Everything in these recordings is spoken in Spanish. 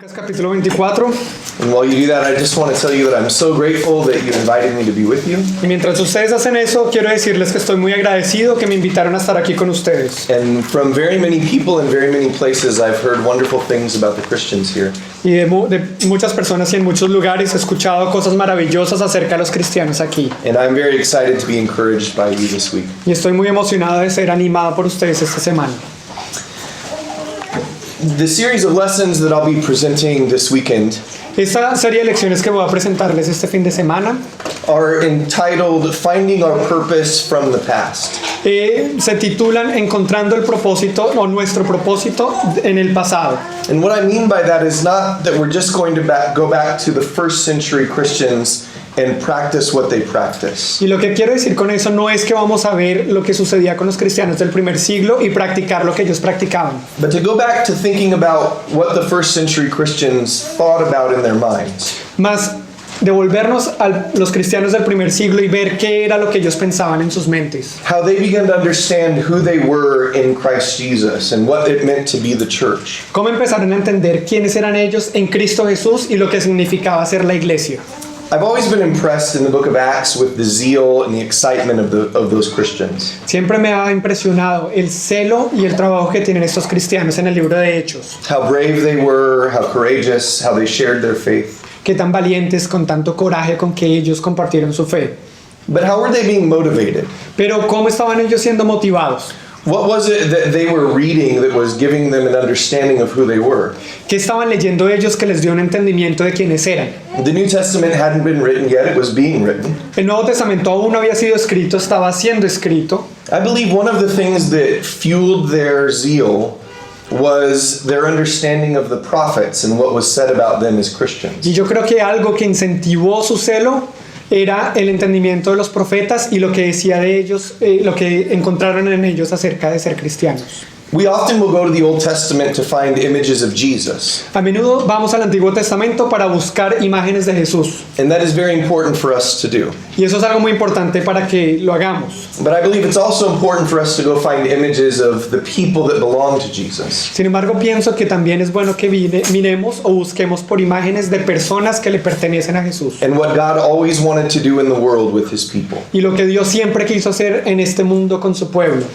Lucas capítulo 24. And while you do that, I just want to tell you that I'm so grateful that you invited me to be with you. Y mientras ustedes hacen eso, quiero decirles que estoy muy agradecido que me invitaron a estar aquí con ustedes. And from very many people in very many places, I've heard wonderful things about the Christians here. Y de muchas personas y en muchos lugares he escuchado cosas maravillosas acerca de los cristianos aquí. And I'm very excited to be encouraged by you this week. Y estoy muy emocionado de ser animado por ustedes esta semana. The series of lessons that I'll be presenting this weekend Esta serie de lecciones que voy a presentarles este fin de semana are entitled Finding Our Purpose from the Past. se titulan Encontrando el propósito o nuestro propósito en el pasado. And what I mean by that is not that we're just going to go back to the first century Christians and practice what they practice. Y lo que quiero decir con eso no es que vamos a ver lo que sucedía con los cristianos del primer siglo y practicar lo que ellos practicaban. But to go back to thinking about what the first century Christians thought about in their minds. Más devolvernos a los cristianos del primer siglo y ver qué era lo que ellos pensaban en sus mentes. How they began to understand who they were in Christ Jesus and what it meant to be the church. Cómo empezaron a entender quiénes eran ellos en Cristo Jesús y lo que significaba ser la iglesia. I've always been impressed in the book of Acts with the zeal and the excitement of those Christians. Siempre me ha impresionado el celo y el trabajo que tienen estos cristianos en el libro de Hechos. How brave they were, how courageous, how they shared their faith. Qué tan valientes, con tanto coraje con que ellos compartieron su fe. But how were they being motivated? Pero cómo estaban ellos siendo motivados. What was it that they were reading that was giving them an understanding of who they were? ¿Qué estaban leyendo ellos que les dio un entendimiento de quiénes eran? The New Testament hadn't been written yet, it was being written. El Nuevo Testamento aún no había sido escrito, estaba siendo escrito. I believe one of the things that fueled their zeal was their understanding of the prophets and what was said about them as Christians. Y yo creo que algo que incentivó su celo era el entendimiento de los profetas y lo que decía de ellos, lo que encontraron en ellos acerca de ser cristianos. We often will go to the Old Testament to find images of Jesus. A menudo vamos al Antiguo Testamento para buscar imágenes de Jesús. And that is very important for us to do. Y eso es algo muy importante para que lo hagamos. But I believe it's also important for us to go find images of the people that belong to Jesus. Sin embargo, pienso que también es bueno que miremos o busquemos por imágenes de personas que le pertenecen a Jesús. And what God always wanted to do in the world with his people. Y lo que Dios siempre quiso hacer en este mundo con su pueblo.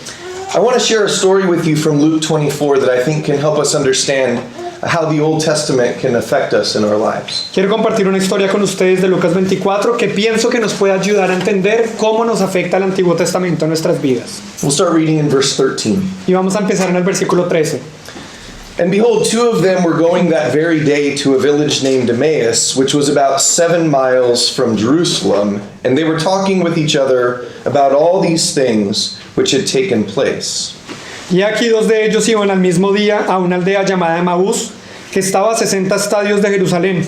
I want to share a story with you from Luke 24 that I think can help us understand how the Old Testament can affect us in our lives. Quiero compartir una historia con ustedes de Lucas 24 que pienso que nos puede ayudar a entender cómo nos afecta el Antiguo Testamento en nuestras vidas. We'll start reading in verse 13. Y vamos a empezar en el versículo 13. And behold, two of them were going that very day to a village named Emmaus, which was about 7 miles from Jerusalem, and they were talking with each other about all these things which had taken place. Y aquí dos de ellos iban al mismo día a una aldea llamada Emaús, que estaba a 60 estadios de Jerusalén,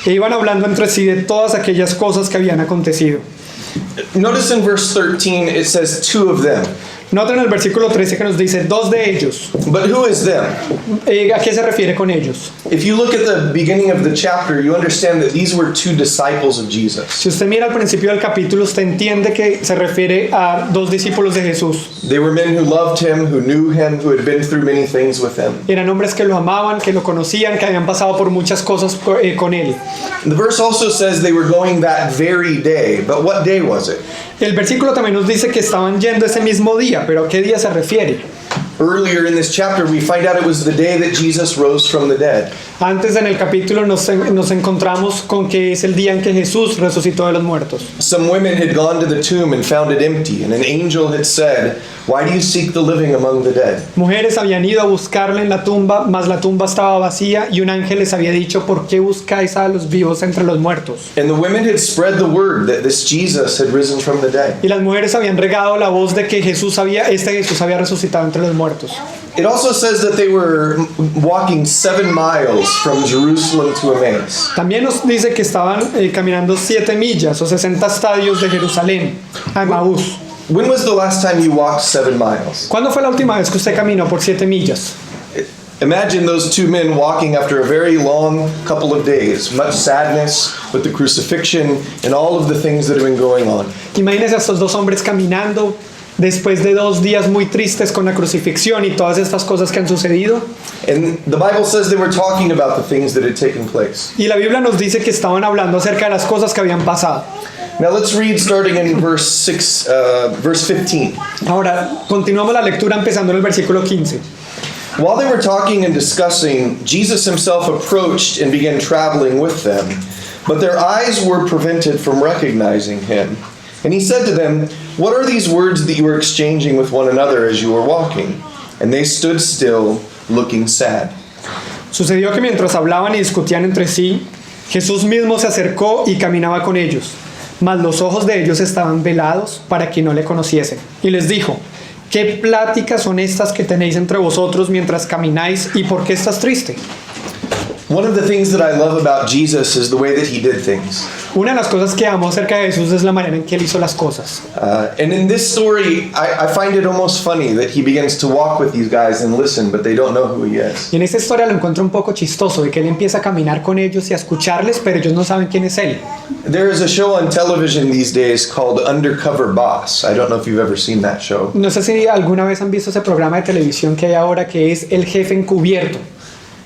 e iban hablando entre sí de todas aquellas cosas que habían acontecido. Notice in verse 13 it says two of them. Noten el versículo 13 que nos dice dos de ellos. But who is them? ¿A qué se refiere con ellos? If you look at the beginning of the chapter, you understand that these were two disciples of Jesus. Si usted mira al principio del capítulo, usted entiende que se refiere a dos discípulos de Jesús. They were men who loved him, who knew him, who had been through many things with him. Eran hombres que lo amaban, que lo conocían, que habían pasado por muchas cosas con él. The verse also says they were going that very day, but what day was it? El versículo también nos dice que estaban yendo ese mismo día, pero ¿a qué día se refiere? Earlier in this chapter, we find out it was the day that Jesus rose from the dead. Antes en el capítulo nos encontramos con que es el día en que Jesús resucitó de los muertos. Some women had gone to the tomb and found it empty, and an angel had said, "Why do you seek the living among the dead?" Mujeres habían ido a buscarle en la tumba, mas la tumba estaba vacía y un ángel les había dicho, ¿por qué buscáis a los vivos entre los muertos? And the women had spread the word that this Jesus had risen from the dead. Y las mujeres habían regado la voz de que Jesús había resucitado entre los muertos. It also says that they were walking 7 miles from Jerusalem to Emmaus. También nos dice que estaban caminando 7 millas o 60 estadios de Jerusalén a Emaús. When was the last time you walked 7 miles? ¿Cuándo fue la última vez que usted caminó por 7 millas? Imagine those two men walking after a very long couple of days, much sadness with the crucifixion and all of the things that have been going on. Imagínese a estos dos hombres caminando después de 2 días muy tristes con la crucifixión y todas estas cosas que han sucedido. And the Bible says they were talking about the things that had taken place. Y la Biblia nos dice que estaban hablando acerca de las cosas que habían pasado. Now let's read starting in verse 15. Ahora, continuamos la lectura empezando en el versículo 15. While they were talking and discussing, Jesus himself approached and began traveling with them, but their eyes were prevented from recognizing him. And he said to them, "What are these words that you are exchanging with one another as you are walking?" And they stood still, looking sad. Sucedió que mientras hablaban y discutían entre sí, Jesús mismo se acercó y caminaba con ellos, mas los ojos de ellos estaban velados para que no le conociesen. Y les dijo, ¿qué pláticas son estas que tenéis entre vosotros mientras camináis y por qué estás triste? One of the things that I love about Jesus is the way that he did things. Una de las cosas que amo acerca de Jesús es la manera en que él hizo las cosas. And in this story, I find it almost funny that he begins to walk with these guys and listen, but they don't know who he is. Y en esta historia lo encuentro un poco chistoso, de que él empieza a caminar con ellos y a escucharles, pero ellos no saben quién es él. There is a show on television these days called Undercover Boss. I don't know if you've ever seen that show. No sé si alguna vez han visto ese programa de televisión que hay ahora que es El Jefe Encubierto.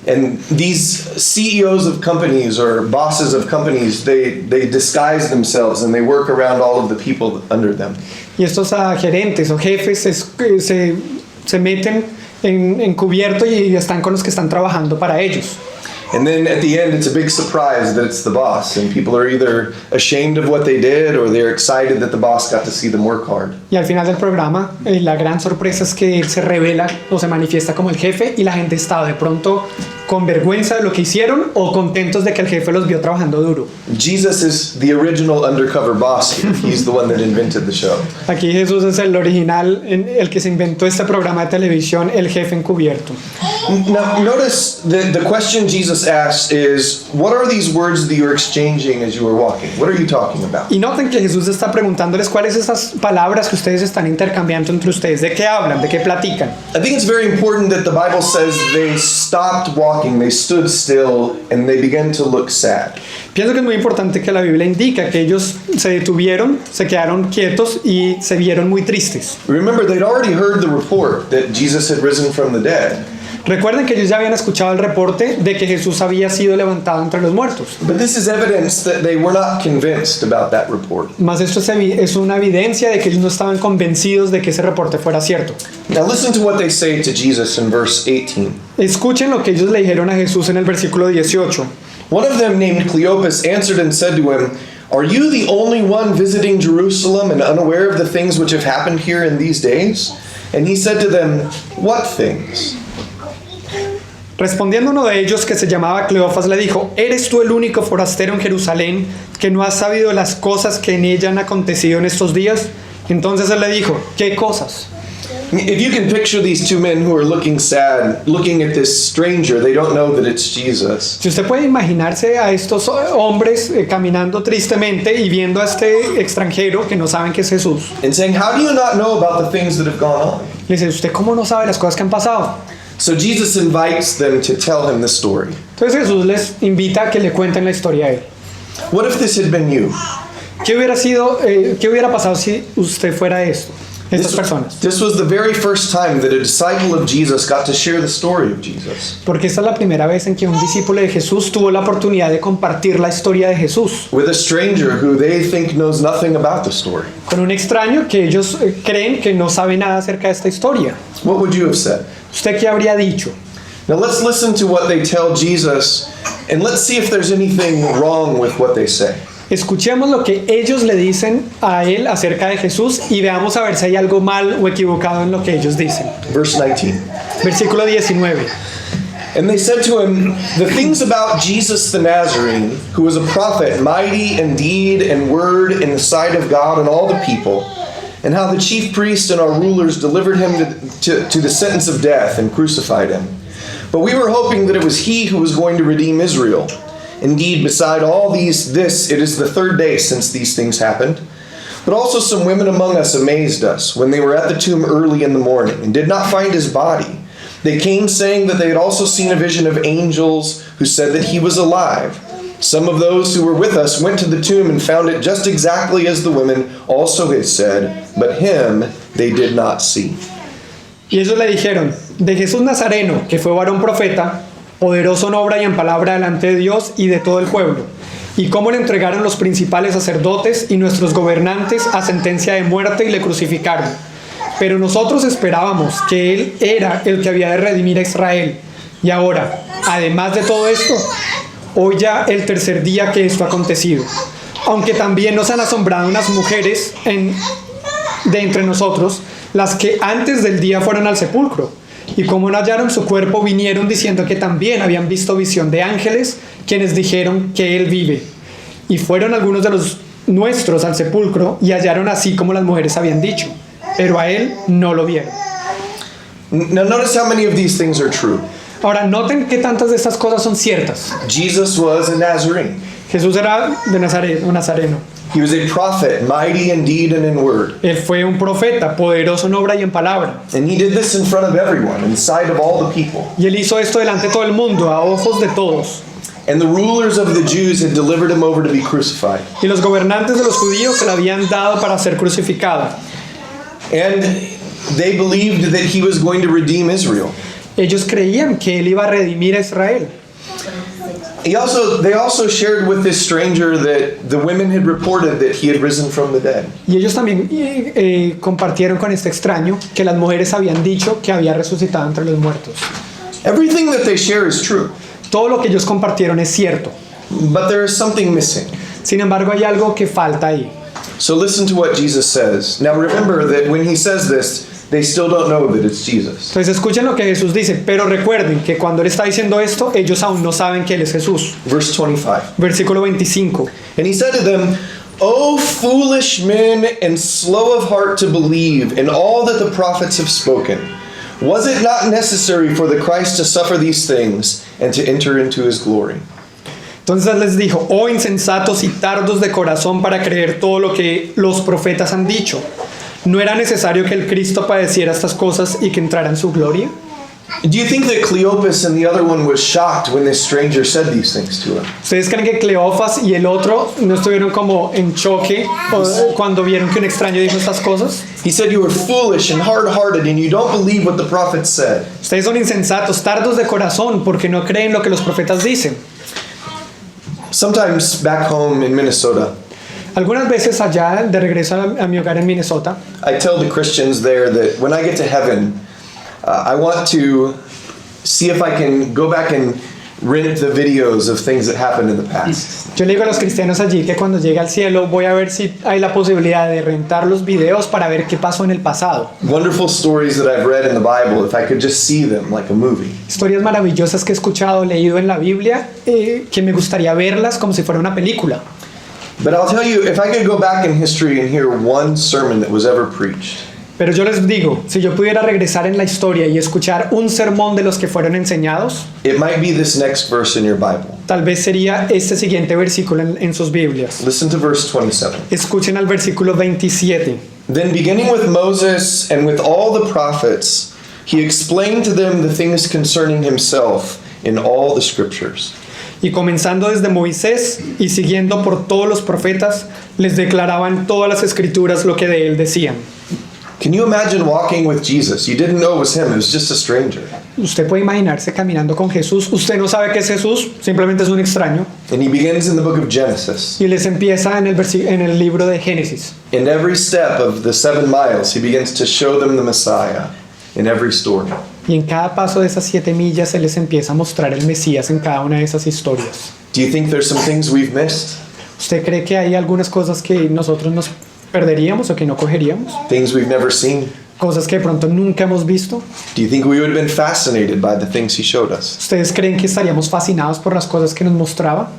And these CEOs of companies or bosses of companies, they disguise themselves and they work around all of the people under them. Y estos gerentes o jefes se meten en encubierto y están con los que están trabajando para ellos. And then at the end, it's a big surprise that it's the boss, and people are either ashamed of what they did or they're excited that the boss got to see them work hard. Y al final del programa, la gran sorpresa es que él se revela o se manifiesta como el jefe y la gente está de pronto con vergüenza de lo que hicieron o contentos de que el jefe los vio trabajando duro. Jesus is the original undercover boss here. He's the one that invented the show. Aquí Jesús es el original, el que se inventó este programa de televisión, El Jefe Encubierto. Now, notice the question Jesus asked is, what are these words that you're exchanging as you are walking? What are you talking about? Y noten que Jesús está preguntándoles cuáles esas palabras que ustedes están intercambiando entre ustedes, de qué hablan, de qué platican. I think it's very important that the Bible says they stopped walking, they stood still, and they began to look sad. Pienso que es muy importante que la Biblia indica que ellos se detuvieron, se quedaron quietos y se vieron muy tristes. Remember, they'd already heard the report that Jesus had risen from the dead. Recuerden que ellos ya habían escuchado el reporte de que Jesús había sido levantado entre los muertos. But this is evidence that they were not convinced about that report. Mas esto es una evidencia de que ellos no estaban convencidos de que ese reporte fuera cierto. Now listen to what they say to Jesus in verse 18. Escuchen lo que ellos le dijeron a Jesús en el versículo 18. One of them, named Cleopas, answered and said to him, "Are you the only one visiting Jerusalem and unaware of the things which have happened here in these days?" And he said to them, "What things?" Respondiendo uno de ellos, que se llamaba Cleofas, le dijo, ¿eres tú el único forastero en Jerusalén que no has sabido las cosas que en ella han acontecido en estos días? Entonces él le dijo, ¿qué cosas? If you can picture these two men who are looking sad, looking at this stranger, they don't know that it's Jesus. Si usted puede imaginarse a estos hombres caminando tristemente y viendo a este extranjero que no saben que es Jesús. And saying, "How do you not know about the things that have gone on?" Le dice, ¿usted cómo no sabe las cosas que han pasado? So Jesus invites them to tell him the story. Entonces Jesús les invita a que le cuenten la historia a él. What if this had been you? ¿Qué hubiera pasado si usted fuera esto? Estas personas. This was the very first time that a disciple of Jesus got to share the story of Jesus. Porque esta es la primera vez en que un discípulo de Jesús tuvo la oportunidad de compartir la historia de Jesús. With a stranger who they think knows nothing about the story. Con un extraño que ellos creen que no sabe nada acerca de esta historia. What would you have said? ¿Usted qué habría dicho? Now let's listen to what they tell Jesus and let's see if there's anything wrong with what they say. Escuchemos lo que ellos le dicen a él acerca de Jesús y veamos a ver si hay algo mal o equivocado en lo que ellos dicen. Verse 19. Versículo 19. And they said to him, "The things about Jesus the Nazarene, who was a prophet, mighty in deed and word in the sight of God and all the people, and how the chief priests and our rulers delivered him to the sentence of death and crucified him. But we were hoping that it was he who was going to redeem Israel. Indeed, beside all this, it is the third day since these things happened. But also some women among us amazed us when they were at the tomb early in the morning and did not find his body. They came saying that they had also seen a vision of angels who said that he was alive. Some of those who were with us went to the tomb and found it just exactly as the women also had said, but him they did not see. Y ellos le dijeron, de Jesús Nazareno, que fue varón profeta, poderoso en obra y en palabra delante de Dios y de todo el pueblo, y cómo le entregaron los principales sacerdotes y nuestros gobernantes a sentencia de muerte y le crucificaron. Pero nosotros esperábamos que Él era el que había de redimir a Israel. Y ahora, además de todo esto, hoy ya el tercer día que esto ha acontecido. Aunque también nos han asombrado unas mujeres de entre nosotros, las que antes del día fueron al sepulcro. Y como no hallaron su cuerpo, vinieron diciendo que también habían visto visión de ángeles, quienes dijeron que Él vive. Y fueron algunos de los nuestros al sepulcro y hallaron así como las mujeres habían dicho. Pero a Él no lo vieron. Now notice how many of these things are true. Ahora, noten que tantas de estas cosas son ciertas. Jesus was a Nazarene. Jesús era de Nazaret, un nazareno. He was a prophet, mighty in deed and in word. Él fue un profeta, poderoso en obra y en palabra. And he did this in front of everyone, in sight of all the people. Y Él hizo esto delante de todo el mundo, a ojos de todos. And the rulers of the Jews had delivered him over to be crucified. Y los gobernantes de los judíos se le habían dado para ser crucificado. And they believed that he was going to redeem Israel. Ellos creían que Él iba a redimir a Israel. They also shared with this stranger that the women had reported that he had risen from the dead. Y ellos también compartieron con este extraño que las mujeres habían dicho que había resucitado entre los muertos. Everything that they share is true, Todo lo que ellos compartieron es cierto. but there is something missing. Sin embargo, hay algo que falta ahí. So listen to what Jesus says. Now remember that when he says this, they still don't know that it's Jesus. Entonces escuchen lo que Jesús dice, pero recuerden que cuando Él está diciendo esto, ellos aún no saben que Él es Jesús. Verse 25. Versículo 25. And he said to them, O foolish men and slow of heart to believe in all that the prophets have spoken. Was it not necessary for the Christ to suffer these things and to enter into his glory? Entonces les dijo, oh insensatos y tardos de corazón para creer todo lo que los profetas han dicho. ¿No era necesario que el Cristo padeciera estas cosas y que entrara en su gloria? Do you think that Cleopas and the other one was shocked when this stranger said these things to him? ¿Ustedes creen que Cleofas y el otro no estuvieron como en choque cuando vieron que un extraño dijo estas cosas? He said, you are foolish and hard-hearted and you don't believe what the prophets said. Ustedes son insensatos, tardos de corazón, porque no creen lo que los profetas dicen. Sometimes back home in Minnesota, Algunas veces allá, de regreso a mi hogar en Minnesota, I tell the Christians there that when I get to heaven, I want to see if I can go back and rent the videos of things that happened in the past. yo le digo a los cristianos allí que cuando llegue al cielo voy a ver si hay la posibilidad de rentar los videos para ver qué pasó en el pasado. Wonderful stories that I've read in the Bible, if I could just see them like a movie. Historias maravillosas que he escuchado, leído en la Biblia, que me gustaría verlas como si fuera una película. But I'll tell you, if I could go back in history and hear one sermon that was ever preached, Pero yo les digo, si yo pudiera regresar en la historia y escuchar un sermón de los que fueron enseñados, it might be this next verse in your Bible. tal vez sería este siguiente versículo en sus Biblias. Listen to verse 27. Escuchen al versículo 27. Then beginning with Moses and with all the prophets, he explained to them the things concerning himself in all the scriptures. Y comenzando desde Moisés y siguiendo por todos los profetas, les declaraban todas las escrituras lo que de él decían. Can you imagine walking with Jesus? You didn't know it was him, it was just a stranger. Usted puede imaginarse caminando con Jesús. Usted no sabe qué es Jesús, simplemente es un extraño. And he begins in the book of Genesis. Y les empieza en el libro de Génesis. In every step of the 7 miles, he begins to show them the Messiah in every story. Y en cada paso de esas 7 millas, Él les empieza a mostrar el Mesías en cada una de esas historias. Do you think there's some things we've missed? ¿Usted cree que hay algunas cosas que nosotros nos perderíamos o que no cogeríamos? Things we've never seen? Cosas que de pronto nunca hemos visto. Do you think we would have been fascinated by the things he showed us? ¿Ustedes creen que estaríamos fascinados por las cosas que nos mostraba?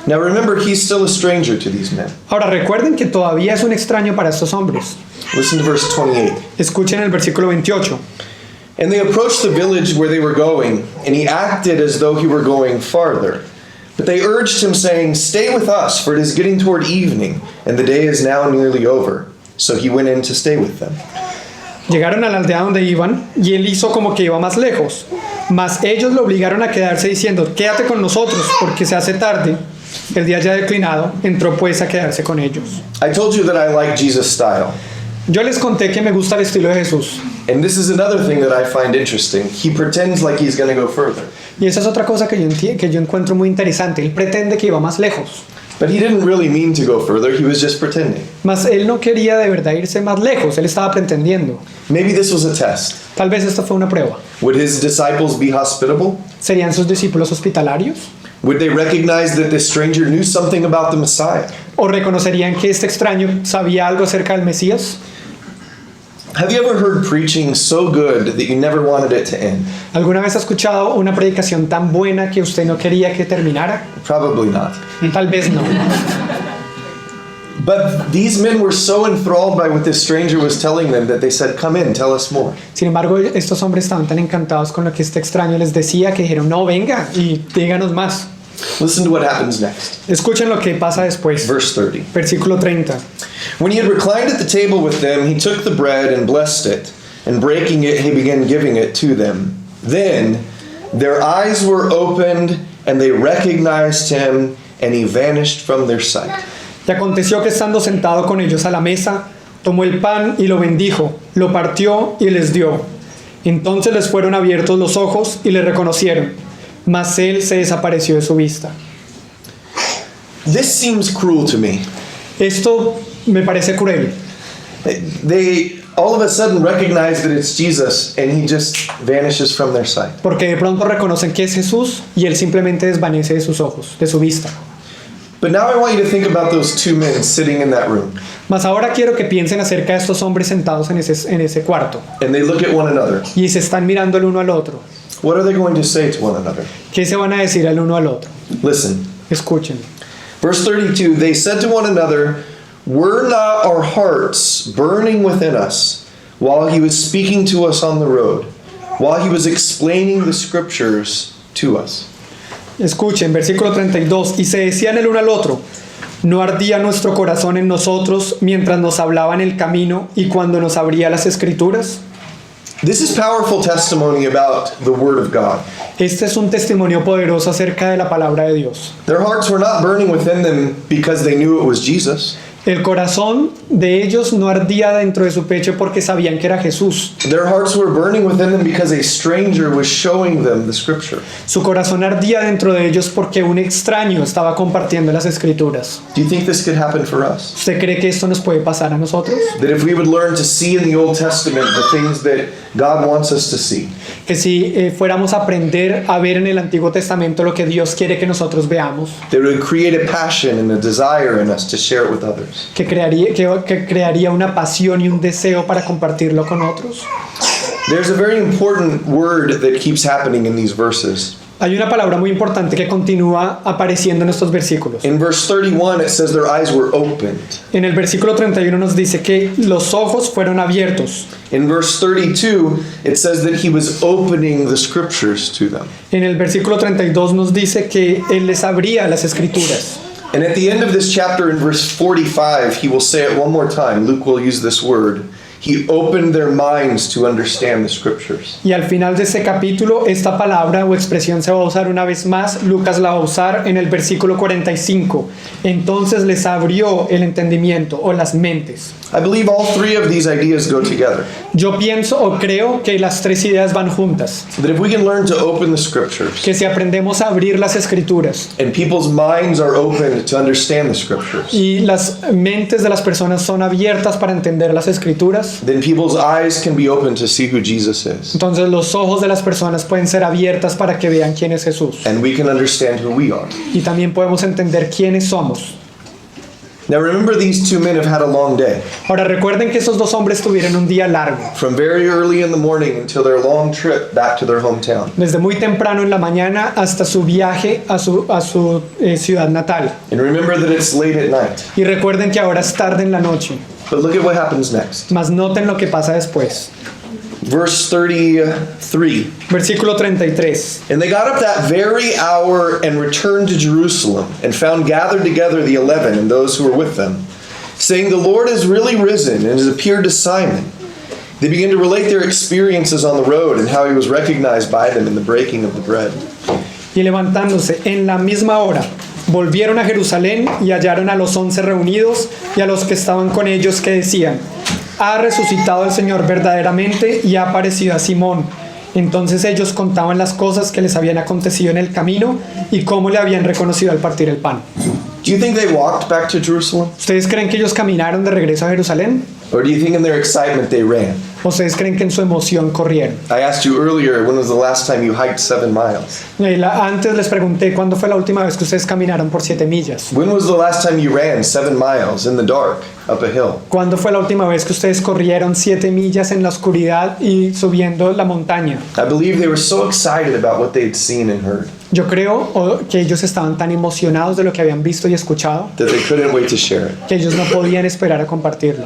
Now remember, he's still a stranger to these men. Ahora recuerden que todavía es un extraño para estos hombres. Listen to verse 28. Escuchen el versículo 28. And they approached the village where they were going, and he acted as though he were going farther. But they urged him, saying, Stay with us, for it is getting toward evening, and the day is now nearly over. So he went in to stay with them. Llegaron a la aldea donde iban, y él hizo como que iba más lejos. Mas ellos lo obligaron a quedarse diciendo, quédate con nosotros, porque se hace tarde, El día ya declinado, entró pues a quedarse con ellos. I told you that I like Jesus' style. Yo les conté que me gusta el estilo de Jesús. And this is another thing that I find interesting. He pretends like he's going to go further. Y esa es otra cosa que yo encuentro muy interesante. Él pretende que iba más lejos. But he didn't really mean to go further. He was just pretending. Mas él no quería de verdad irse más lejos. Él estaba pretendiendo. Maybe this was a test. Tal vez esto fue una prueba. Would his disciples be hospitable? ¿Serían sus discípulos hospitalarios? Would they recognize that this stranger knew something about the Messiah? ¿O reconocerían que este extraño sabía algo acerca del Mesías? Have you ever heard preaching so good that you never wanted it to end? ¿Alguna vez ha escuchado una predicación tan buena que usted no quería que terminara? Probably not. Tal vez no. But these men were so enthralled by what this stranger was telling them that they said, "Come in, tell us more." Sin embargo, estos hombres estaban tan encantados con lo que este extraño les decía que dijeron, no, venga y díganos más. Listen to what happens next. Escuchen lo que pasa después. Verse 30. Versículo 30. When he had reclined at the table with them, he took the bread and blessed it, and breaking it, he began giving it to them. Then their eyes were opened, and they recognized him, and he vanished from their sight. Y aconteció que estando sentado con ellos a la mesa, tomó el pan y lo bendijo, lo partió y les dio. Entonces les fueron abiertos los ojos y le reconocieron, mas él se desapareció de su vista. This seems cruel to me. Esto me parece cruel. They all of a sudden recognize that it's Jesus, and he just vanishes from their sight. Porque de pronto reconocen que es Jesús y él simplemente desvanece de sus ojos, de su vista. But now I want you to think about those two men sitting in that room. Mas ahora quiero que piensen acerca de estos hombres sentados en ese cuarto And they look at one another. y se están mirando el uno al otro. What are they going to say to one another? ¿Qué se van a decir el uno al otro? Listen. Escuchen. Verse 32, they said to one another, "Were not our hearts burning within us while he was speaking to us on the road, while he was explaining the scriptures to us?" Escuchen, versículo 32. Y se decían el uno al otro, ¿no ardía nuestro corazón en nosotros mientras nos hablaba en el camino y cuando nos abría las escrituras? This is powerful testimony about the word of God. Este es un testimonio poderoso acerca de la palabra de Dios. Their hearts were not burning within them because they knew it was Jesus. El corazón de ellos no ardía dentro de su pecho porque sabían que era Jesús. Their hearts were burning within them because a stranger was showing them the scripture. Su corazón ardía dentro de ellos porque un extraño estaba compartiendo las escrituras. Do you think this could happen for us? ¿Usted cree que esto nos puede pasar a nosotros? That if we would learn to see in the Old Testament the things that God wants us to see, Que si fuéramos a aprender a ver en el Antiguo Testamento lo que Dios quiere que nosotros veamos, that would create a passion and a desire in us to share it with others. que crearía una pasión y un deseo para compartirlo con otros. There's a very important word that keeps happening in these verses. Hay una palabra muy importante que continúa apareciendo en estos versículos. In verse 31, it says their eyes were opened. En el versículo 31 nos dice que los ojos fueron abiertos. In verse 32, it says that he was opening the scriptures to them. En el versículo 32 nos dice que él les abría las escrituras. And at the end of this chapter, in verse 45, he will say it one more time. Luke will use this word. He opened their minds to understand the scriptures. Y al final de este capítulo, esta palabra o expresión se va a usar una vez más. Lucas la va a usar en el versículo 45. Entonces les abrió el entendimiento o las mentes. I believe all three of these ideas go together. Yo pienso o creo que las tres ideas van juntas. That if we can learn to open the scriptures, Que si aprendemos a abrir las escrituras and people's minds are open to understand the scriptures, y las mentes de las personas son abiertas para entender las escrituras, then people's eyes can be open to see who Jesus is. entonces los ojos de las personas pueden ser abiertas para que vean quién es Jesús. And we can understand who we are. Y también podemos entender quiénes somos. Now remember, these two men have had a long day. Ahora recuerden que esos dos hombres tuvieron un día largo. From very early in the morning until their long trip back to their hometown. Desde muy temprano en la mañana hasta su viaje a su ciudad natal. And remember that it's late at night. Y recuerden que ahora es tarde en la noche. But look at what happens next. Mas noten lo que pasa después. Verse 33. Versículo 33. And they got up that very hour and returned to Jerusalem and found gathered together the 11 and those who were with them, saying, "The Lord has really risen and has appeared to Simon." They began to relate their experiences on the road and how he was recognized by them in the breaking of the bread. Y levantándose en la misma hora, Volvieron a Jerusalén y hallaron a los 11 reunidos y a los que estaban con ellos que decían: ha resucitado el Señor verdaderamente y ha aparecido a Simón. Entonces ellos contaban las cosas que les habían acontecido en el camino y cómo le habían reconocido al partir el pan. Do you think they walked back to Jerusalem? ¿Ustedes creen que ellos caminaron de regreso a Jerusalén? Or do you think in their excitement they ran? ¿O ustedes creen que en su emoción corrieron? I asked you earlier, when was the last time you hiked 7 miles? Antes les pregunté cuándo fue la última vez que ustedes caminaron por 7 millas. When was the last time you ran 7 miles in the dark up a hill? ¿Cuándo fue la última vez que ustedes corrieron 7 millas en la oscuridad y subiendo la montaña? I believe they were so excited about what they'd seen and heard Yo creo que ellos estaban tan emocionados de lo que habían visto y escuchado that they couldn't wait to share it. que ellos no podían esperar a compartirlo.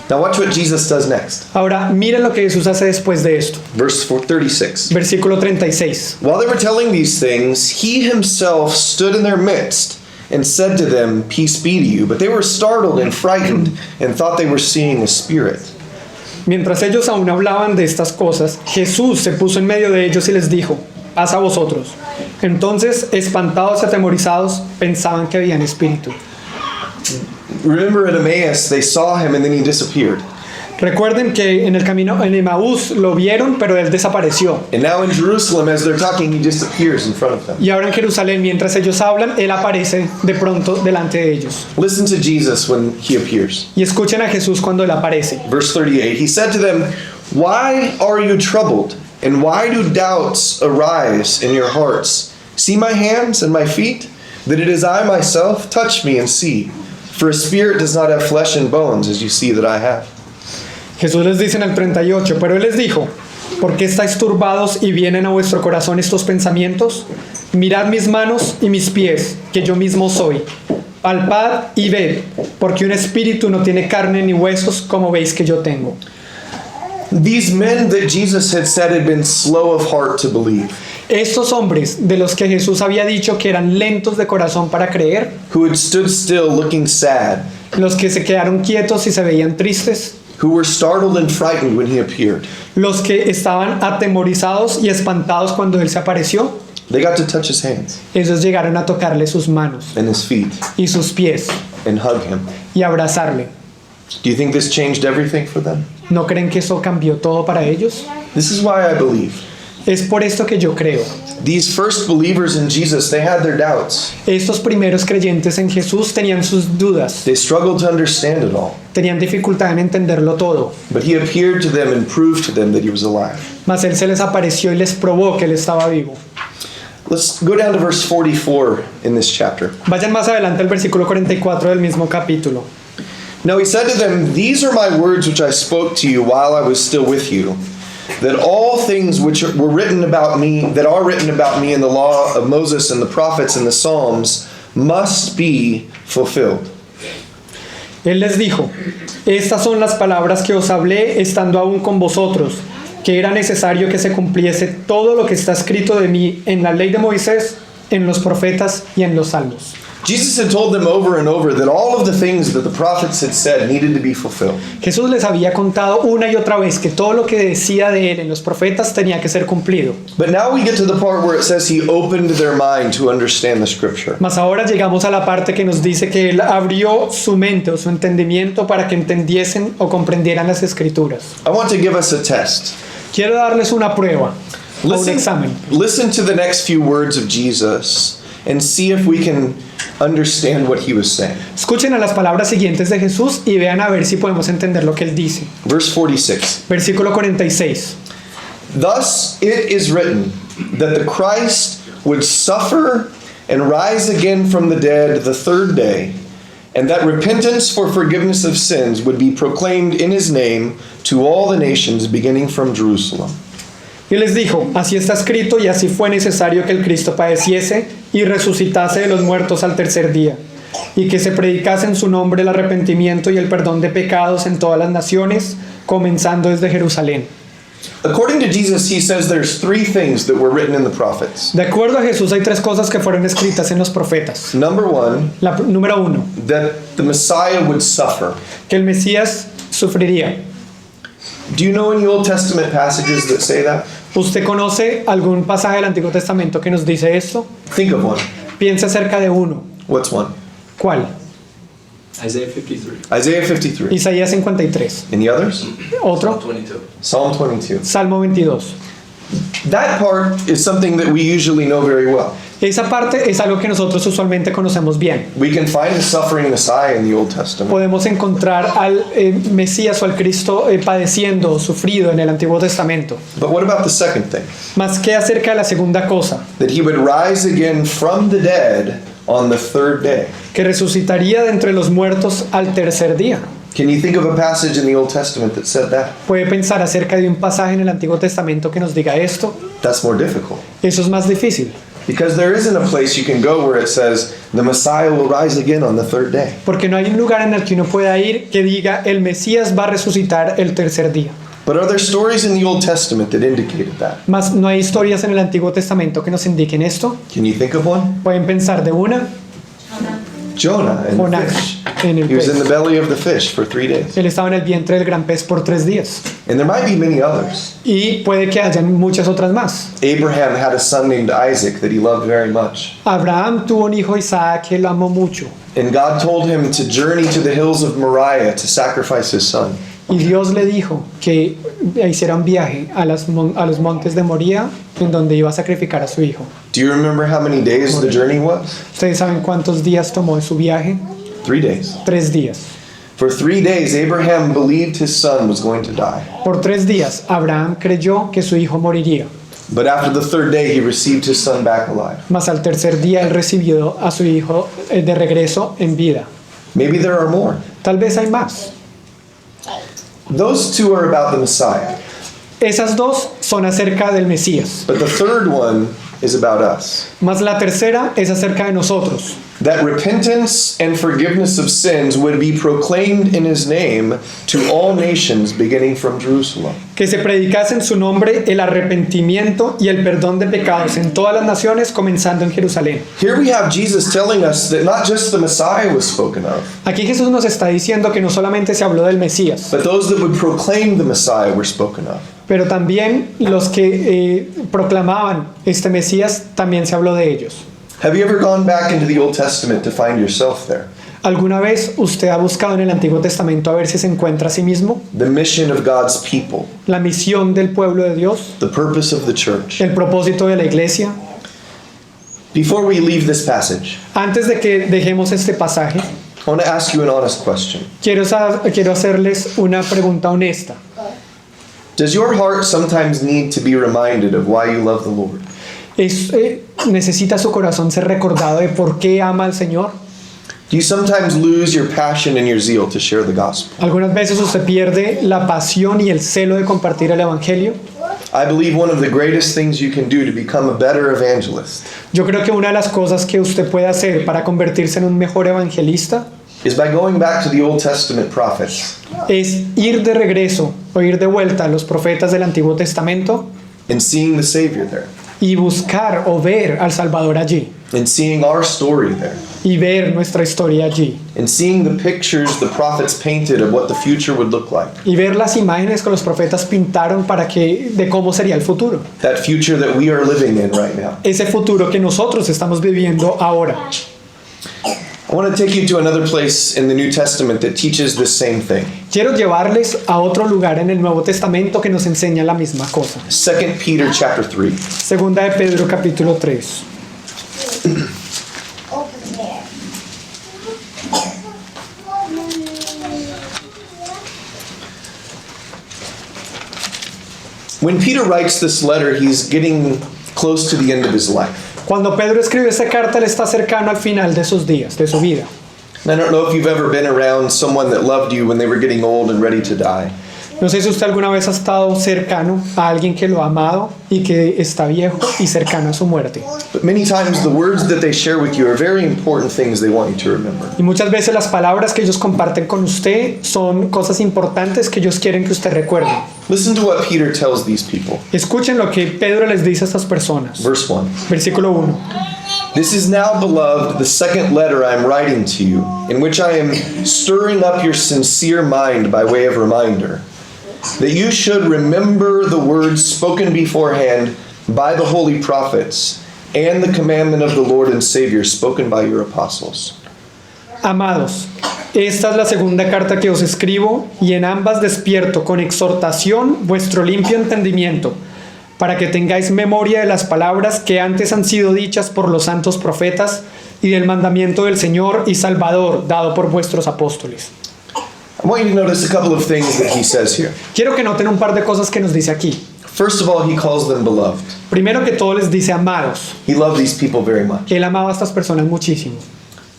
Now watch what Jesus does next. Ahora, miren lo que Jesús hace después de esto. Verse 36. Versículo 36. While they were telling these things, he himself stood in their midst and said to them, "Peace be to you." But they were startled and frightened and thought they were seeing a spirit. Mientras ellos aún hablaban de estas cosas, Jesús se puso en medio de ellos y les dijo: paz a vosotros. Entonces, espantados y atemorizados, pensaban que habían espíritu. Remember at Emmaus, they saw him and then he disappeared. Recuerden que en el camino en Emaús lo vieron, pero él desapareció. And now in Jerusalem, as they're talking, he disappears in front of them. Y ahora en Jerusalén, mientras ellos hablan, él aparece de pronto delante de ellos. Listen to Jesus when he appears. Y escuchen a Jesús cuando él aparece. Verse 38, he said to them, "Why are you troubled? And why do doubts arise in your hearts? See my hands and my feet, that it is I myself? Touch me and see. For a spirit does not have flesh and bones, as you see that I have." Jesús les dice en el 38, pero él les dijo: ¿por qué estáis turbados y vienen a vuestro corazón estos pensamientos? Mirad mis manos y mis pies, que yo mismo soy. Palpad y ved, porque un espíritu no tiene carne ni huesos, como veis que yo tengo. These men that Jesus had said had been slow of heart to believe, Estos hombres de los que Jesús había dicho que eran lentos de corazón para creer, who had stood still looking sad, los que se quedaron quietos y se veían tristes, who were startled and frightened when he appeared, los que estaban atemorizados y espantados cuando él se apareció, they got to touch his hands ellos llegaron a tocarle sus manos and his feet y sus pies and hug him. y abrazarle. Do you think this changed everything for them? ¿No creen que eso cambió todo para ellos? This is why I believe. Es por esto que yo creo. These first believers in Jesus, they had their doubts. Estos primeros creyentes en Jesús tenían sus dudas, They struggled to understand it all. tenían dificultad en entenderlo todo, But he appeared to them and proved to them that he was alive. mas él se les apareció y les probó que él estaba vivo. Let's go down to verse 44 in this chapter. Vayan más adelante al versículo 44 del mismo capítulo. Now he said to them, "These are my words which I spoke to you while I was still with you, that all things which were written about me, that are written about me in the law of Moses and the prophets and the Psalms, must be fulfilled." Él les dijo: estas son las palabras que os hablé estando aún con vosotros, que era necesario que se cumpliese todo lo que está escrito de mí en la ley de Moisés, en los profetas y en los salmos. Jesus had told them over and over that all of the things that the prophets had said needed to be fulfilled. Jesús les había contado una y otra vez que todo lo que decía de él en los profetas tenía que ser cumplido. But now we get to the part where it says he opened their mind to understand the scripture. Mas ahora llegamos a la parte que nos dice que él abrió su mente o su entendimiento para que entendiesen o comprendieran las escrituras. I want to give us a test. Quiero darles una prueba o un examen. Listen to the next few words of Jesus and see if we can understand what he was saying. Escuchen a las palabras siguientes de Jesús y vean a ver si podemos entender lo que él dice. Verse 46. Versículo 46. Thus it is written that the Christ would suffer and rise again from the dead the third day, and that repentance for forgiveness of sins would be proclaimed in his name to all the nations, beginning from Jerusalem. Y les dijo: así está escrito y así fue necesario que el Cristo padeciese y resucitase de los muertos al tercer día, y que se predicase en su nombre el arrepentimiento y el perdón de pecados en todas las naciones, comenzando desde Jerusalén. According to Jesus, he says there's 3 things that were written in the prophets. De acuerdo a Jesús hay 3 cosas que fueron escritas en los profetas. Number 1, Número 1, that the Messiah would suffer. que el Mesías sufriría. Do you know any Old Testament passages that say that? ¿Usted conoce algún pasaje del Antiguo Testamento que nos dice esto? Think of one. Piensa acerca de uno. What's one? ¿Cuál? Isaiah 53. Isaiah 53. Isaías 53. Any others? Otro. 22. Psalm 22. Salmo 22. That part is something that we usually know very well. Esa parte es algo que nosotros usualmente conocemos bien. We can find the suffering Messiah in the Old Testament. Podemos encontrar al Mesías o al Cristo padeciendo o sufrido en el Antiguo Testamento. But what about the second thing? Más que acerca de la segunda cosa, That he would rise again from the dead on the third day. que resucitaría de entre los muertos al tercer día. Can you think of a passage in the Old Testament that said that? ¿Puede pensar acerca de un pasaje en el Antiguo Testamento que nos diga esto? That's more difficult. Eso es más difícil, Because there isn't a place you can go where it says the Messiah will rise again on the third day. porque no hay un lugar en el que uno pueda ir que diga el Mesías va a resucitar el tercer día. But are there stories in the Old Testament that indicated that? Más no hay historias en el Antiguo Testamento que nos indiquen esto. Can you think of one? Pueden pensar de una, Jonah and the Jonás fish. en el He was in pez. the belly of the fish for 3 days. Él estaba en el vientre del gran pez por 3 días. And there might be many others. Y puede que hayan muchas otras más. Abraham had a son named Isaac that he loved very much. Abraham tuvo un hijo Isaac que lo amó mucho. And God told him to journey to the hills of Moriah to sacrifice his son. Y Dios le dijo que hiciera un viaje a los montes de Moría, en donde iba a sacrificar a su hijo. Do you remember how many days the journey was? ¿Ustedes saben cuántos días tomó su viaje? 3 days. 3 días. For 3 days, Abraham believed his son was going to die. Por 3 días, Abraham creyó que su hijo moriría. But after the third day, he received his son back alive. Mas al tercer día, él recibió a su hijo de regreso en vida. Maybe there are more. Tal vez hay más. Those two are about the Messiah. Esas dos son acerca del Mesías. But the third one is about us. Mas la tercera es acerca de nosotros. That repentance and forgiveness of sins would be proclaimed in his name to all nations beginning from Jerusalem. Que se predicase en su nombre el arrepentimiento y el perdón de pecados en todas las naciones, comenzando en Jerusalén. Here we have Jesus telling us that not just the Messiah was spoken of, Aquí Jesús nos está diciendo que no solamente se habló del Mesías, but those that would proclaim the Messiah were spoken of. pero también los que proclamaban este Mesías, también se habló de ellos. Have you ever gone back into the Old Testament to find yourself there? ¿Alguna vez usted ha buscado en el Antiguo Testamento a ver si se encuentra a sí mismo? The mission of God's people, La misión del pueblo de Dios, the purpose of the church. el propósito de la iglesia. Before we leave this passage, Antes de que dejemos este pasaje, I want to ask you an honest question. quiero hacerles una pregunta honesta. Does your heart sometimes need to be reminded of why you love the Lord? ¿Necesita su corazón ser recordado de por qué ama al Señor? Do you sometimes lose your passion and your zeal to share the gospel? Algunas veces usted pierde la pasión y el celo de compartir el Evangelio. I believe one of the greatest things you can do to become a better evangelist Yo creo que una de las cosas que usted puede hacer para convertirse en un mejor evangelista is by going back to the Old Testament prophets es ir de regreso o ir de vuelta a los profetas del Antiguo Testamento and seeing the Savior there y buscar o ver al Salvador allí and seeing our story there y ver nuestra historia allí and seeing the pictures the prophets painted of what the future would look like. y ver las imágenes que los profetas pintaron de cómo sería el futuro. That future that we are living in right now. Ese futuro que nosotros estamos viviendo ahora. I want to take you to another place in the New Testament that teaches this same thing. Quiero llevarles a otro lugar en el Nuevo Testamento que nos enseña la misma cosa. 2 Peter chapter 3. Segunda de Pedro capítulo 3. When Peter writes this letter, he's getting close to the end of his life. Cuando Pedro escribe esta carta, él está cercano al final de sus días, de su vida. And I don't know if you've ever been around someone that loved you when they were getting old and ready to die. No sé si usted alguna vez ha estado cercano a alguien que lo ha amado y que está viejo y cercano a su muerte. But many times the words that they share with you are very important things they want you to remember. Y muchas veces las palabras que ellos comparten con usted son cosas importantes que ellos quieren que usted recuerde. Listen to what Peter tells these people. Escuchen lo que Pedro les dice a estas personas. Verse 1. Versículo 1. This is now, beloved, the second letter I am writing to you, in which I am stirring up your sincere mind by way of reminder, that you should remember the words spoken beforehand by the holy prophets, and the commandment of the Lord and Savior spoken by your apostles. Amados, esta es la segunda carta que os escribo, y en ambas despierto con exhortación vuestro limpio entendimiento, para que tengáis memoria de las palabras que antes han sido dichas por los santos profetas y del mandamiento del Señor y Salvador dado por vuestros apóstoles. I want you to notice a couple of things that he says here. Quiero que noten un par de cosas que nos dice aquí. First of all, he calls them beloved. Primero que todo les dice amados. He loved these people very much. Él amaba a estas personas muchísimo.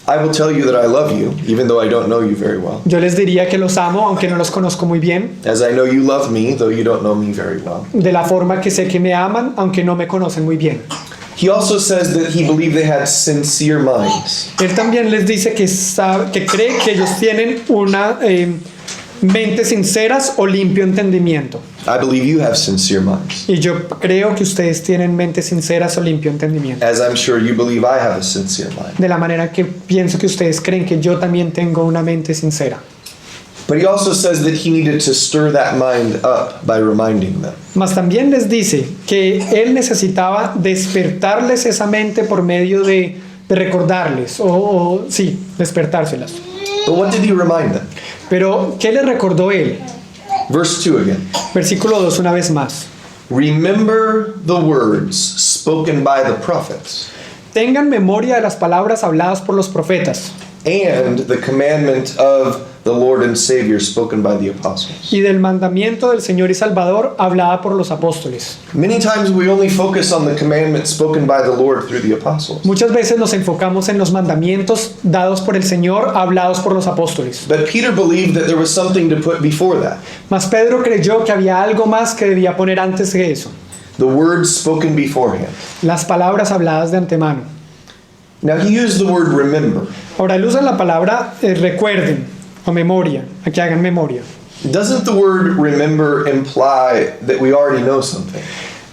I will tell you that I love you, even though I don't know you very well. Yo les diría que los amo, aunque no los conozco muy bien, As I know you love me, though you don't know me very well. de la forma que sé que me aman, aunque no me conocen muy bien. He also says that he believed they had sincere minds. Él también les dice que cree que ellos tienen una mentes sinceras o limpio entendimiento. I believe you have sincere minds, Y yo creo que ustedes tienen mentes sinceras o limpio entendimiento. as I'm sure you believe I have a sincere mind. De la manera que pienso que ustedes creen que yo también tengo una mente sincera. But he also says that he needed to stir that mind up by reminding them. Mas también les dice que él necesitaba despertarles esa mente por medio de recordarles, sí, despertárselas. But what did he remind them? Pero, ¿qué les recordó él? Verse 2 again. Versículo 2 una vez más. Remember the words spoken by the prophets Tengan memoria de las palabras habladas por los profetas and the commandment of the Lord and Savior spoken by the apostles. y del mandamiento del Señor y Salvador hablada por los apóstoles. Many times we only focus on the commandment spoken by the Lord through the apostles. Muchas veces nos enfocamos en los mandamientos dados por el Señor, hablados por los apóstoles. But Peter believed that there was something to put before that. Mas Pedro creyó que había algo más que debía poner antes de eso. The words spoken beforehand. Las palabras habladas de antemano. Now he used the word remember. Ahora él usa la palabra recuerden o memoria, a que hagan memoria. Doesn't the word remember imply that we already know something?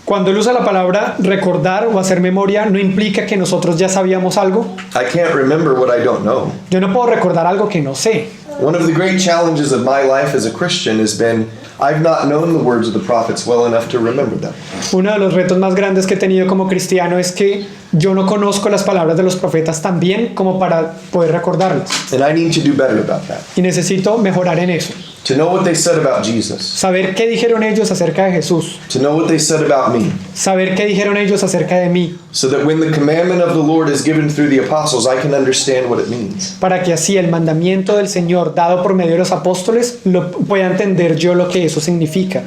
Cuando él usa la palabra recordar o hacer memoria, ¿no implica que nosotros ya sabíamos algo? I can't remember what I don't know. Yo no puedo recordar algo que no sé. One of the great challenges of my life as a Christian has been I've not known the words of the prophets well enough to remember them. Uno de los retos más grandes que he tenido como cristiano es que yo no conozco las palabras de los profetas tan bien como para poder recordarlas. And I need to do better about that. Y necesito mejorar en eso. To know what they said about Jesus. Saber qué dijeron ellos acerca de Jesús. To know what they said about me. Saber qué dijeron ellos acerca de mí. So that when the commandment of the Lord is given through the apostles, I can understand what it means. Para que así el mandamiento del Señor dado por medio de los apóstoles lo pueda entender yo lo que eso significa.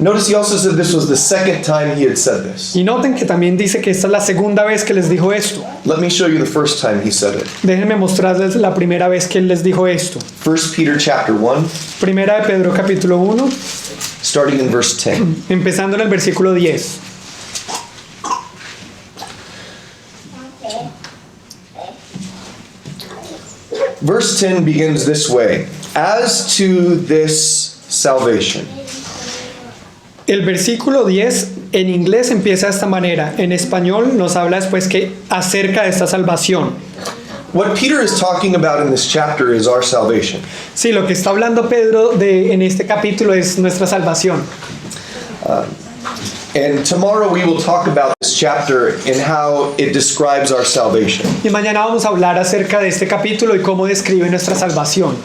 Notice he also said this was the second time he had said this. Y noten que también dice que esta es la segunda vez que les dijo esto. Let me show you the first time he said it. Déjenme mostrarles la primera vez que él les dijo esto. 1 Peter chapter 1, Primera de Pedro capítulo 1, starting in verse 10. empezando en el versículo 10. Verse 10 begins this way. As to this salvation. El versículo 10 en inglés empieza de esta manera. En español nos habla después que acerca de esta salvación. What Peter is talking about in this chapter is our salvation. Sí, lo que está hablando Pedro en este capítulo es nuestra salvación. And tomorrow we will talk about this chapter and how it describes our salvation. Y mañana vamos a hablar acerca de este capítulo y cómo describe nuestra salvación.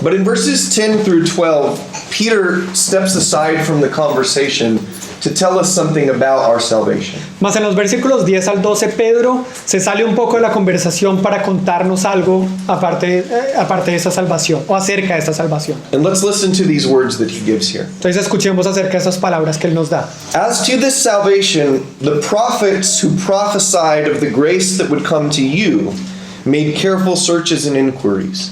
But in verses 10 through 12, Peter steps aside from the conversation to tell us something about our salvation. Más en los versículos 10 al 12, Pedro se sale un poco de la conversación para contarnos algo aparte de esta salvación o acerca de esta salvación. And let's listen to these words that he gives here. Entonces escuchemos acerca de esas palabras que él nos da. As to this salvation, the prophets who prophesied of the grace that would come to you made careful searches and inquiries,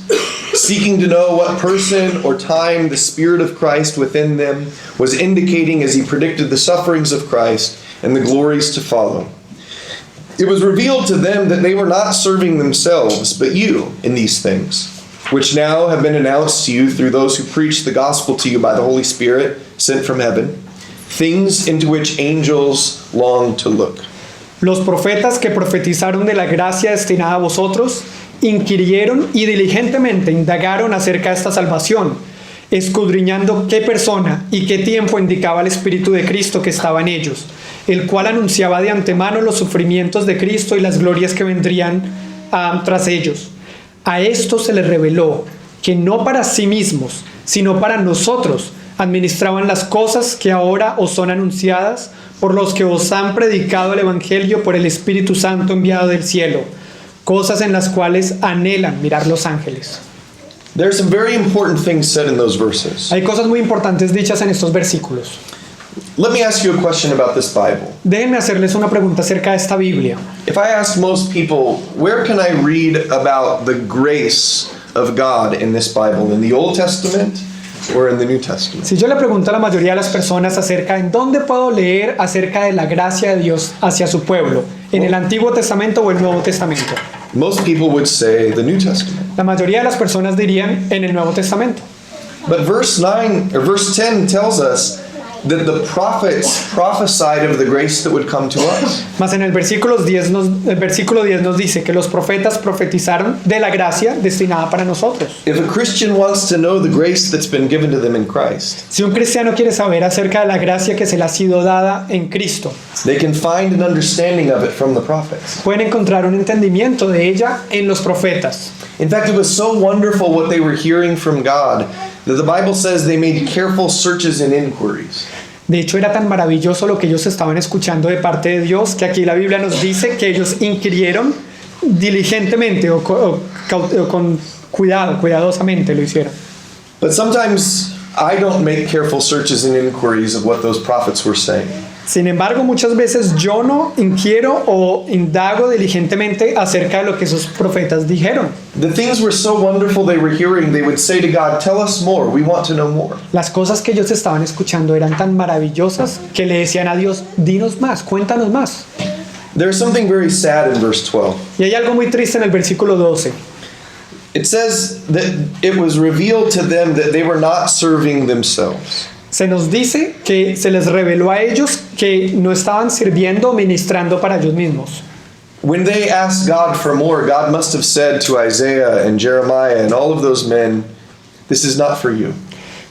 seeking to know what person or time the Spirit of Christ within them was indicating as he predicted the sufferings of Christ and the glories to follow. It was revealed to them that they were not serving themselves, but you in these things, which now have been announced to you through those who preach the gospel to you by the Holy Spirit sent from heaven, things into which angels long to look. Los profetas que profetizaron de la gracia destinada a vosotros, inquirieron y diligentemente indagaron acerca de esta salvación, escudriñando qué persona y qué tiempo indicaba el Espíritu de Cristo que estaba en ellos, el cual anunciaba de antemano los sufrimientos de Cristo y las glorias que vendrían tras ellos. A esto se les reveló que no para sí mismos, sino para nosotros, administraban las cosas que ahora os son anunciadas por los que os han predicado el Evangelio por el Espíritu Santo enviado del cielo, cosas en las cuales anhelan mirar los ángeles. There are some very important things said in those verses. Hay cosas muy importantes dichas en estos versículos. Let me ask you a question about this Bible. Déjenme hacerles una pregunta acerca de esta Biblia. If I ask most people, where can I read about the grace of God in this Bible? In the Old Testament or in the New Testament? Si yo le pregunto a la mayoría de las personas acerca de dónde puedo leer acerca de la gracia de Dios hacia su pueblo, ¿en el Antiguo Testamento o el Nuevo Testamento? Most people would say the New Testament. La mayoría de las personas dirían en el Nuevo Testamento. But verse 10 tells us that the prophets prophesied of the grace that would come to us. Mas en el versículo 10 nos dice que los profetas profetizaron de la gracia destinada para nosotros. If a Christian wants to know the grace that's been given to them in Christ, Si un cristiano quiere saber acerca de la gracia que se le ha sido dada en Cristo, they can find an understanding of it from the prophets. pueden encontrar un entendimiento de ella en los profetas. In fact, it was so wonderful what they were hearing from God that the Bible says they made careful searches and inquiries. De hecho, era tan maravilloso lo que ellos estaban escuchando de parte de Dios que aquí la Biblia nos dice que ellos inquirieron diligentemente o con cuidadosamente lo hicieron. But sometimes I don't make careful searches and inquiries of what those prophets were saying. Sin embargo, muchas veces yo no inquiero o indago diligentemente acerca de lo que esos profetas dijeron. The things were so wonderful they were hearing, they would say to God, "Tell us more, we want to know more." Las cosas que ellos estaban escuchando eran tan maravillosas que le decían a Dios, dinos más, cuéntanos más. There's something very sad in verse 12. Y hay algo muy triste en el versículo 12. It says that it was revealed to them that they were not serving themselves. Se nos dice que se les reveló a ellos que no estaban sirviendo o ministrando para ellos mismos. When they asked God for more, God must have said to Isaiah and Jeremiah and all of those men, "This is not for you."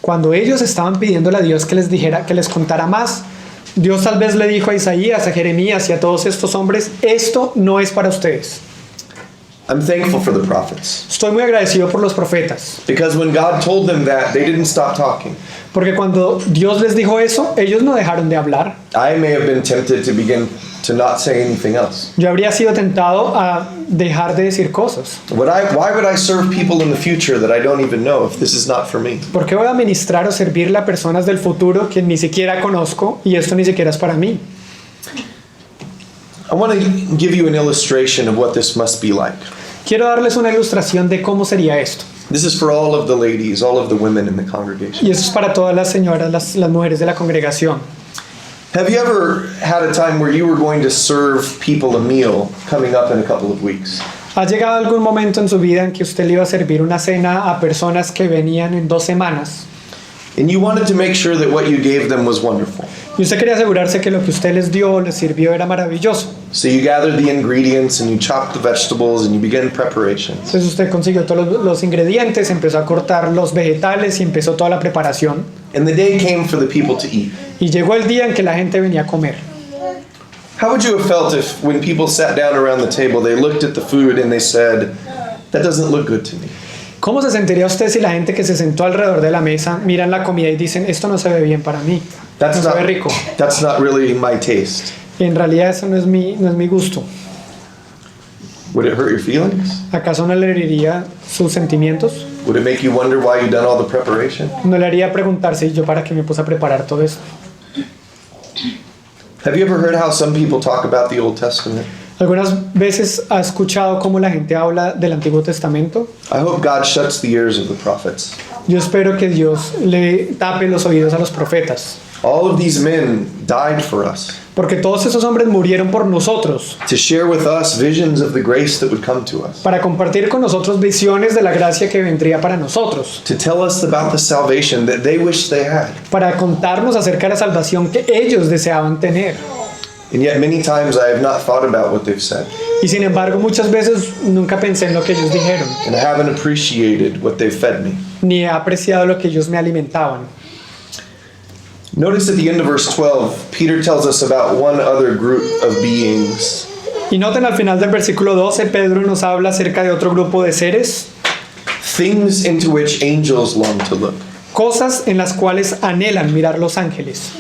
Cuando ellos estaban pidiéndole a Dios que les dijera, que les contara más, Dios tal vez le dijo a Isaías, a Jeremías y a todos estos hombres, esto no es para ustedes. I'm thankful for the prophets. Estoy muy agradecido por los profetas, Because when God told them that, they didn't stop talking. porque cuando Dios les dijo eso, ellos no dejaron de hablar. I may have been tempted to begin to not say anything else. Yo habría sido tentado a dejar de decir cosas. Why would I serve people in the future that I don't even know if this is not for me? ¿Por qué voy a ministrar o servirle a personas del futuro que ni siquiera conozco y esto ni siquiera es para mí? I want to give you an illustration of what this must be like. Quiero darles una ilustración de cómo sería esto. This is for all of the ladies, all of the women in the congregation. Y eso es para todas las señoras, las mujeres de la congregación. Have you ever had a time where you were going to serve people a meal coming up in a couple of weeks? ¿Ha llegado algún momento en su vida en que usted le iba a servir una cena a personas que venían en 2 semanas? And you wanted to make sure that what you gave them was wonderful. Y usted quería asegurarse que lo que usted les dio o les sirvió era maravilloso. So you gathered the ingredients and you chopped the vegetables and you began preparations. Entonces usted consiguió todos los ingredientes, empezó a cortar los vegetales y empezó toda la preparación. And the day came for the people to eat. Y llegó el día en que la gente venía a comer. How would you have felt if when people sat down around the table, they looked at the food and they said, "That doesn't look good to me"? ¿Cómo se sentiría usted si la gente que se sentó alrededor de la mesa miran la comida y dicen, esto no se ve bien para mí, no se ve rico? That's not really my taste. Y en realidad eso no es mi gusto. Would it hurt your feelings? ¿Acaso no le heriría sus sentimientos? Would it make you wonder why you've done all the preparation? ¿No le haría preguntarse, ¿y yo para qué me puse a preparar todo esto? Have you ever heard how some people talk about the Old Testament? ¿Algunas veces ha escuchado cómo la gente habla del Antiguo Testamento? I hope God shuts the ears of the prophets. Yo espero que Dios le tape los oídos a los profetas, All of these men died for us, porque todos esos hombres murieron por nosotros, to share with us visions of the grace that would come to us, para compartir con nosotros visiones de la gracia que vendría para nosotros, to tell us about the salvation that they wish they had. para contarnos acerca de la salvación que ellos deseaban tener. And yet, many times I have not thought about what they've said, Y sin embargo, muchas veces nunca pensé en lo que ellos dijeron, and I haven't appreciated what they've fed me. ni he apreciado lo que ellos me alimentaban. Notice at the end of verse 12, Peter tells us about one other group of beings. Y noten al final del versículo 12, Pedro nos habla acerca de otro grupo de seres, Things into which angels long to look. cosas en las cuales anhelan mirar los ángeles.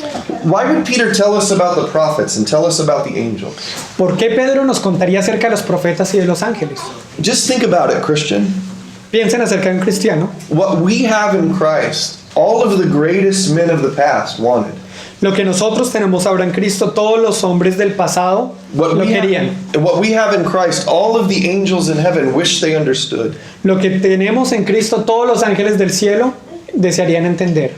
Why would Peter tell us about the prophets and tell us about the angels? ¿Por qué Pedro nos contaría acerca de los profetas y de los ángeles? Just think about it, Christian. Piensen acerca de un cristiano. What we have in Christ, all of the greatest men of the past wanted. Lo que nosotros tenemos ahora en Cristo, todos los hombres del pasado lo querían. What we have in Christ, all of the angels in heaven wish they understood. Lo que tenemos en Cristo, todos los ángeles del cielo desearían entender.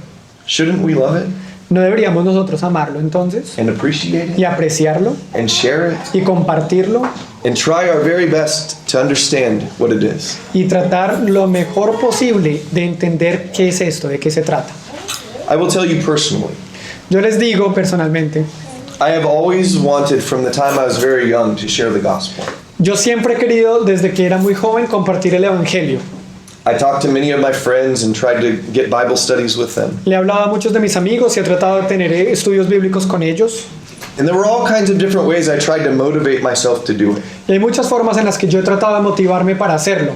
Shouldn't we love it ¿No deberíamos nosotros amarlo entonces? and appreciate Y it apreciarlo and share it y compartirlo and try our very best to understand what it is? y tratar lo mejor posible de entender qué es esto, de qué se trata. I will tell you personally, Yo les digo personalmente, I have always wanted from the time I was very young to share the gospel. yo siempre he querido desde que era muy joven compartir el evangelio. I talked to many of my friends and tried to get Bible studies with them. Le he hablado a muchos de mis amigos y he tratado de tener estudios bíblicos con ellos. And there were all kinds of different ways I tried to motivate myself to do it. Y hay muchas formas en las que yo he tratado de motivarme para hacerlo.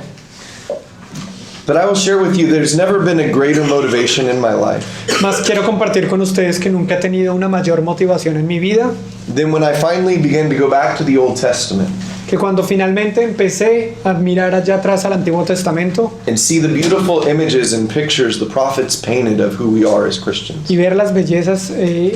But I will share with you, there's never been a greater motivation in my life Más quiero compartir con ustedes que nunca he tenido una mayor motivación en mi vida than when I finally began to go back to the Old Testament que cuando finalmente empecé a mirar allá atrás al Antiguo Testamento and see the beautiful images and pictures the prophets painted of who we are as Christians. y ver las bellezas,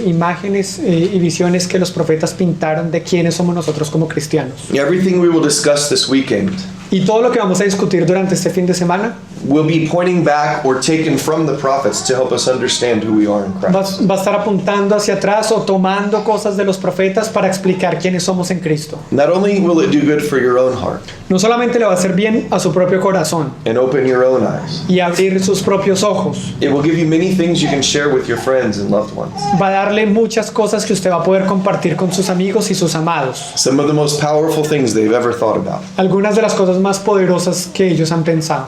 imágenes y visiones que los profetas pintaron de quiénes somos nosotros como cristianos. Everything we will discuss this weekend Y todo lo que vamos a discutir durante este fin de semana will be pointing back or taken from the prophets to help us understand who we are in Christ. va a estar apuntando hacia atrás o tomando cosas de los profetas para explicar quiénes somos en Cristo. Not only will it do good for your own heart No solamente le va a hacer bien a su propio corazón and open your own eyes, y abrir sus propios ojos, it will give you many things you can share with your friends and loved ones. va a darle muchas cosas que usted va a poder compartir con sus amigos y sus amados. Some of the most powerful things they've ever thought about. Algunas de las cosas más poderosas que ellos han pensado.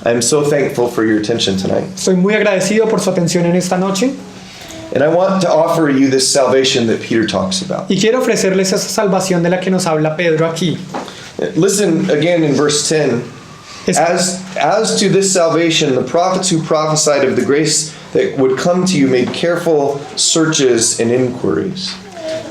I am so thankful for your attention tonight. Estoy muy agradecido por su atención en esta noche And I want to offer you this salvation that Peter talks about. y quiero ofrecerles esa salvación de la que nos habla Pedro aquí. Listen again in verse 10. Es- As to this salvation, the prophets who prophesied of the grace that would come to you made careful searches and inquiries.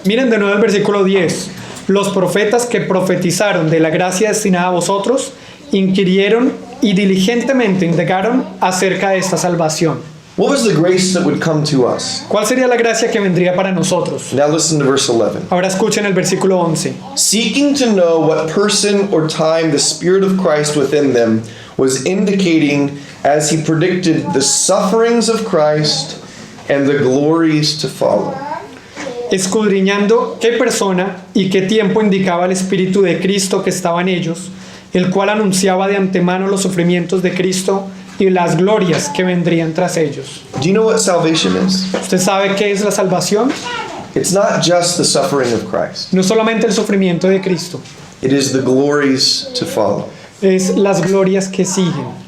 Miren de nuevo el versículo 10. Los profetas que profetizaron de la gracia destinada a vosotros inquirieron y diligentemente indagaron acerca de esta salvación. What was the grace that would come to us? ¿Cuál sería la gracia que vendría para nosotros? Now listen to verse 11. Ahora escuchen el versículo 11. Seeking to know what person or time the Spirit of Christ within them was indicating as he predicted the sufferings of Christ and the glories to follow. Escudriñando qué persona y qué tiempo indicaba el Espíritu de Cristo que estaba en ellos, el cual anunciaba de antemano los sufrimientos de Cristo y las glorias que vendrían tras ellos. Do you know what salvation is? ¿Usted sabe qué es la salvación? It's not just the suffering of Christ. No solamente el sufrimiento de Cristo, It is the glories to follow. es las glorias que siguen.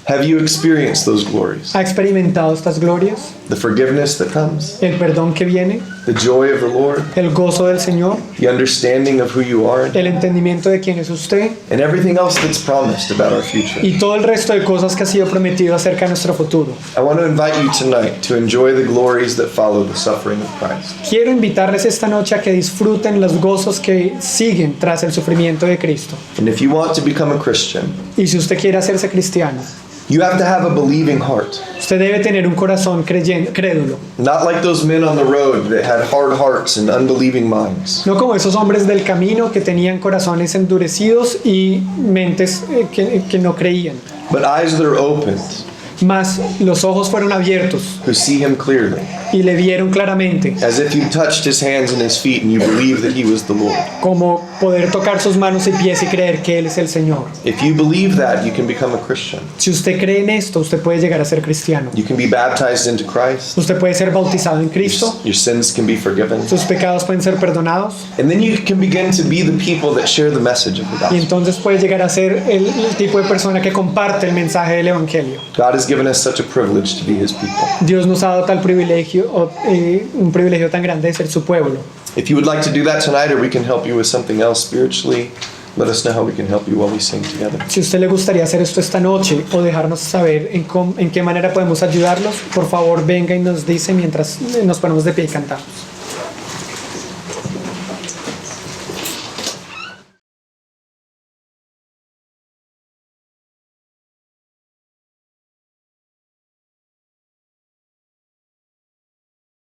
Have you experienced those glories? ¿Ha experimentado estas glorias? The forgiveness that comes, El perdón que viene, the joy of the Lord, el gozo del Señor, the understanding of who you are, el entendimiento de quién es usted and everything else that's promised about our future. y todo el resto de cosas que ha sido prometido acerca de nuestro futuro. I want to invite you tonight to enjoy the glories that follow the suffering of Christ. Quiero invitarles esta noche a que disfruten los gozos que siguen tras el sufrimiento de Cristo. And if you want to become a Christian, Y si usted quiere hacerse cristiano, you have to have a believing heart. usted debe tener un corazón crédulo. Not like those men on the road that had hard hearts and unbelieving minds. No como esos hombres del camino que tenían corazones endurecidos y mentes que no creían, But eyes that are opened Mas los ojos fueron abiertos who see him clearly, y le vieron claramente, as if you touched his hands and his feet and you believe that he was the Lord. como poder tocar sus manos y pies y creer que Él es el Señor. If you believe that, you can become a Christian. Si usted cree en esto, usted puede llegar a ser cristiano. You can be baptized into Christ. Usted puede ser bautizado en Cristo, Your sins can be forgiven. sus pecados pueden ser perdonados And then you can begin to be the people that share the message of the y gospel. entonces puede llegar a ser el tipo de persona que comparte el mensaje del Evangelio. God has given us such a privilege to be his people. Dios nos ha dado tal privilegio, un privilegio tan grande de ser su pueblo. If you would like to do that tonight, or we can help you with something else spiritually, let us know how we can help you while we sing together. Si a usted le gustaría hacer esto esta noche o dejarnos saber en qué manera podemos ayudarlos, por favor venga y nos dice mientras nos ponemos de pie y cantamos.